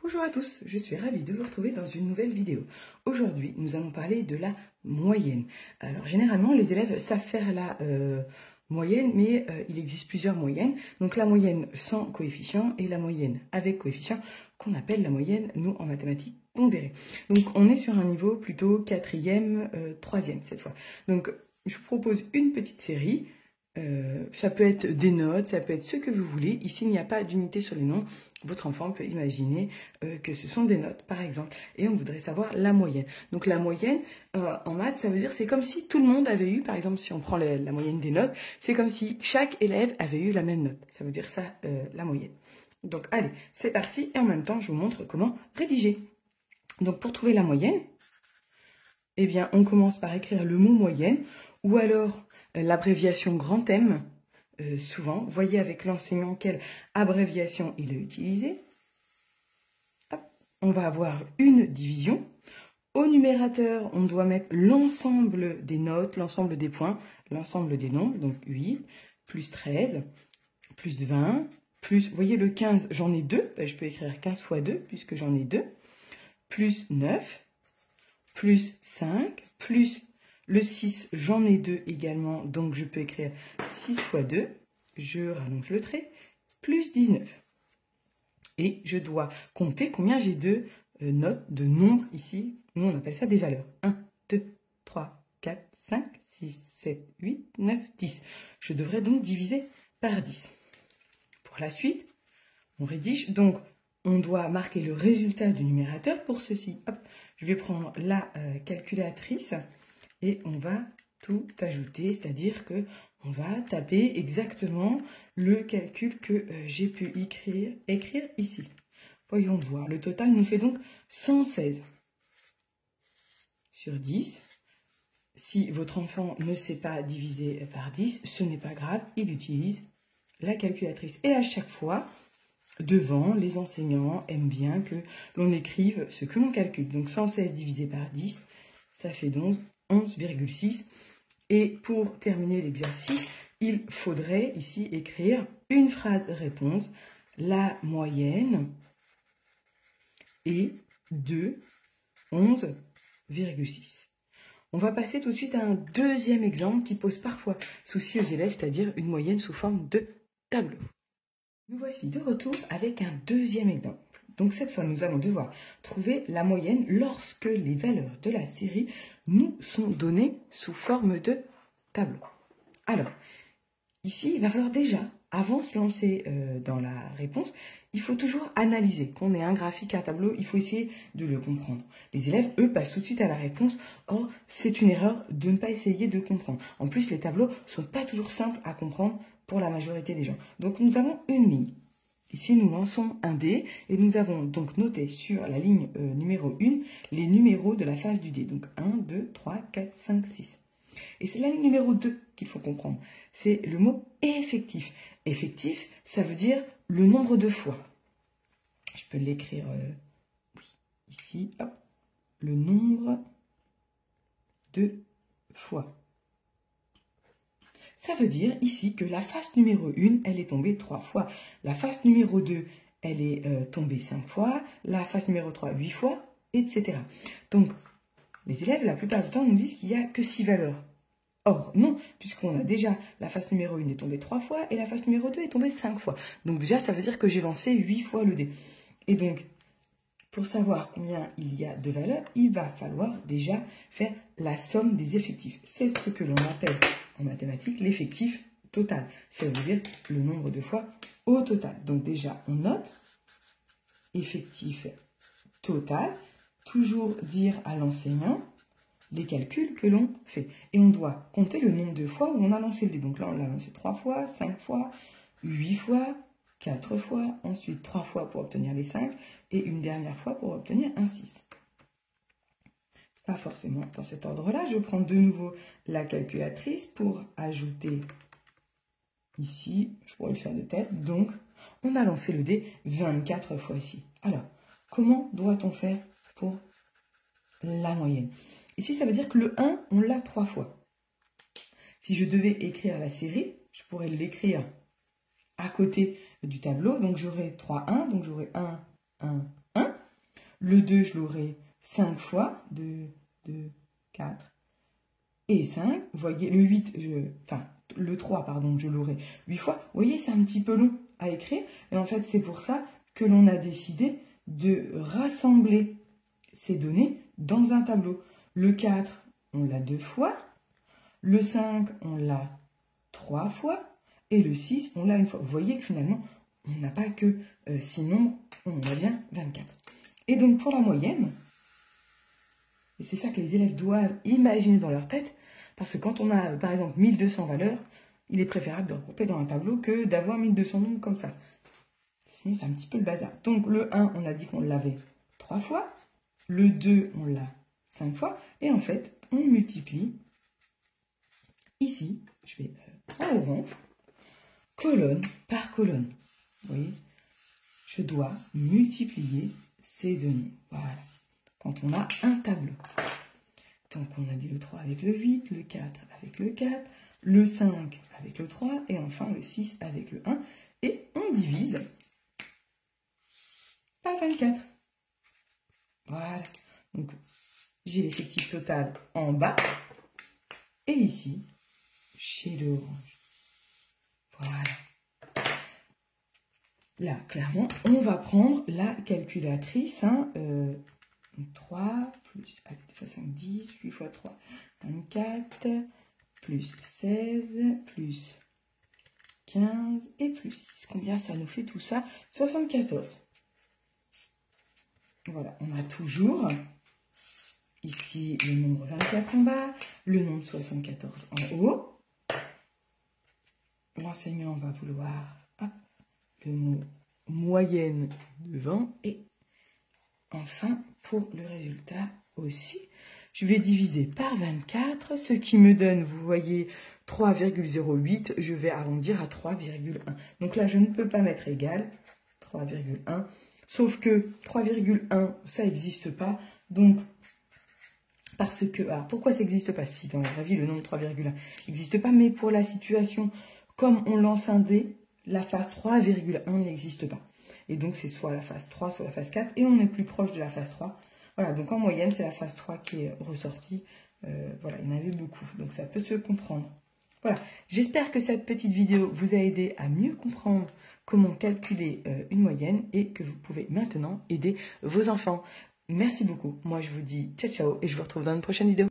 Bonjour à tous, je suis ravie de vous retrouver dans une nouvelle vidéo. Aujourd'hui, nous allons parler de la moyenne. Alors, généralement, les élèves savent faire la moyenne, mais il existe plusieurs moyennes. Donc, la moyenne sans coefficient et la moyenne avec coefficient, qu'on appelle la moyenne, nous, en mathématiques, pondérée. Donc, on est sur un niveau plutôt 4e, 3e cette fois. Donc, je vous propose une petite série. Ça peut être des notes, ça peut être ce que vous voulez. Ici, il n'y a pas d'unité sur les noms. Votre enfant peut imaginer que ce sont des notes, par exemple. Et on voudrait savoir la moyenne. Donc, la moyenne, en maths, ça veut dire c'est comme si tout le monde avait eu, par exemple, si on prend la moyenne des notes, c'est comme si chaque élève avait eu la même note. Ça veut dire ça, la moyenne. Donc, allez, c'est parti. Et en même temps, je vous montre comment rédiger. Donc, pour trouver la moyenne, eh bien, on commence par écrire le mot moyenne ou alors l'abréviation grand M, souvent. Voyez avec l'enseignant quelle abréviation il a utilisé. Hop, on va avoir une division. Au numérateur, on doit mettre l'ensemble des notes, l'ensemble des points, l'ensemble des nombres. Donc 8, plus 13, plus 20, plus, vous voyez le 15, j'en ai 2. Je peux écrire 15 fois 2 puisque j'en ai 2. Plus 9, plus 5, plus le 6, j'en ai 2 également, donc je peux écrire 6 fois 2, je rallonge le trait, plus 19. Et je dois compter combien j'ai de notes, de nombres ici. Nous, on appelle ça des valeurs. 1, 2, 3, 4, 5, 6, 7, 8, 9, 10. Je devrais donc diviser par 10. Pour la suite, on rédige. Donc, on doit marquer le résultat du numérateur. Pour ceci, hop, je vais prendre la calculatrice. Et on va tout ajouter, c'est-à-dire que on va taper exactement le calcul que j'ai pu écrire ici. Voyons voir. Le total nous fait donc 116 sur 10. Si votre enfant ne sait pas diviser par 10, ce n'est pas grave, il utilise la calculatrice. Et à chaque fois, devant, les enseignants aiment bien que l'on écrive ce que l'on calcule. Donc 116 divisé par 10, ça fait donc 11,6. Et pour terminer l'exercice, il faudrait ici écrire une phrase réponse. La moyenne est de 11,6. On va passer tout de suite à un deuxième exemple qui pose parfois souci aux élèves, c'est-à-dire une moyenne sous forme de tableau. Nous voici de retour avec un deuxième exemple. Donc cette fois, nous allons devoir trouver la moyenne lorsque les valeurs de la série nous sont données sous forme de tableau. Alors, ici, il va falloir déjà, avant de se lancer dans la réponse, il faut toujours analyser. Qu'on ait un graphique, un tableau, il faut essayer de le comprendre. Les élèves, eux, passent tout de suite à la réponse. Or, c'est une erreur de ne pas essayer de comprendre. En plus, les tableaux ne sont pas toujours simples à comprendre pour la majorité des gens. Donc, nous avons une ligne. Ici, nous lançons un dé et nous avons donc noté sur la ligne numéro 1 les numéros de la face du dé. Donc 1, 2, 3, 4, 5, 6. Et c'est la ligne numéro 2 qu'il faut comprendre. C'est le mot effectif. Effectif, ça veut dire le nombre de fois. Je peux l'écrire oui, ici, hop, le nombre de fois. Ça veut dire ici que la face numéro 1, elle est tombée 3 fois. La face numéro 2, elle est tombée 5 fois. La face numéro 3, 8 fois, etc. Donc, les élèves, la plupart du temps, nous disent qu'il n'y a que 6 valeurs. Or, non, puisqu'on a déjà la face numéro 1 est tombée 3 fois et la face numéro 2 est tombée 5 fois. Donc déjà, ça veut dire que j'ai lancé 8 fois le dé. Et donc, pour savoir combien il y a de valeurs, il va falloir déjà faire la somme des effectifs. C'est ce que l'on appelle en mathématiques l'effectif total. Ça veut dire le nombre de fois au total. Donc déjà, on note effectif total. Toujours dire à l'enseignant les calculs que l'on fait. Et on doit compter le nombre de fois où on a lancé le dé. Donc là, on l'a lancé 3 fois, 5 fois, 8 fois, 4 fois, ensuite 3 fois pour obtenir les 5 et une dernière fois pour obtenir un 6. Pas forcément dans cet ordre-là. Je prends de nouveau la calculatrice pour ajouter ici, je pourrais le faire de tête, donc on a lancé le dé 24 fois ici. Alors, comment doit-on faire pour la moyenne? Ici, ça veut dire que le 1, on l'a 3 fois. Si je devais écrire la série, je pourrais l'écrire à côté du tableau. Donc, j'aurai 3, 1. Donc, j'aurai 1, 1, 1. Le 2, je l'aurai 5 fois. 2, 2, 4 et 5. Vous voyez, le 8, le 3, pardon, je l'aurai 8 fois. Vous voyez, c'est un petit peu long à écrire. Et en fait, c'est pour ça que l'on a décidé de rassembler ces données dans un tableau. Le 4, on l'a 2 fois. Le 5, on l'a 3 fois. Et le 6, on l'a 1 fois. Vous voyez que finalement, on n'a pas que 6 nombres, on a bien 24. Et donc, pour la moyenne, et c'est ça que les élèves doivent imaginer dans leur tête, parce que quand on a, par exemple, 1200 valeurs, il est préférable de regrouper dans un tableau que d'avoir 1200 nombres comme ça. Sinon, c'est un petit peu le bazar. Donc, le 1, on a dit qu'on l'avait 3 fois. Le 2, on l'a 5 fois. Et en fait, on multiplie. Ici, je vais en orange, colonne par colonne. Vous voyez, je dois multiplier ces données. Voilà. Quand on a un tableau. Donc, on a dit le 3 avec le 8, le 4 avec le 4, le 5 avec le 3, et enfin le 6 avec le 1. Et on divise par 24. Voilà. Donc, j'ai l'effectif total en bas. Et ici, chez l'orange. Voilà. Là, clairement, on va prendre la calculatrice. 3 plus, allez, 2 fois 5, 10, 8 fois 3, 24, plus 16, plus 15 et plus 6. Combien ça nous fait tout ça? 74. Voilà, on a toujours ici le nombre 24 en bas, le nombre 74 en haut. L'enseignant va vouloir le mot moyenne devant et enfin pour le résultat aussi. Je vais diviser par 24, ce qui me donne, vous voyez, 3,08. Je vais arrondir à 3,1. Donc là, je ne peux pas mettre égal 3,1. Sauf que 3,1, ça n'existe pas. Donc, parce que... Alors, pourquoi ça n'existe pas? Si dans la vraie vie, le nombre 3,1 n'existe pas. Mais pour la situation, comme on lance un dé, la phase 3,1 n'existe pas. Et donc, c'est soit la phase 3, soit la phase 4. Et on est plus proche de la phase 3. Voilà, donc en moyenne, c'est la phase 3 qui est ressortie. Voilà, il y en avait beaucoup. Donc, ça peut se comprendre. Voilà, j'espère que cette petite vidéo vous a aidé à mieux comprendre comment calculer une moyenne et que vous pouvez maintenant aider vos enfants. Merci beaucoup. Moi, je vous dis ciao, ciao et je vous retrouve dans une prochaine vidéo.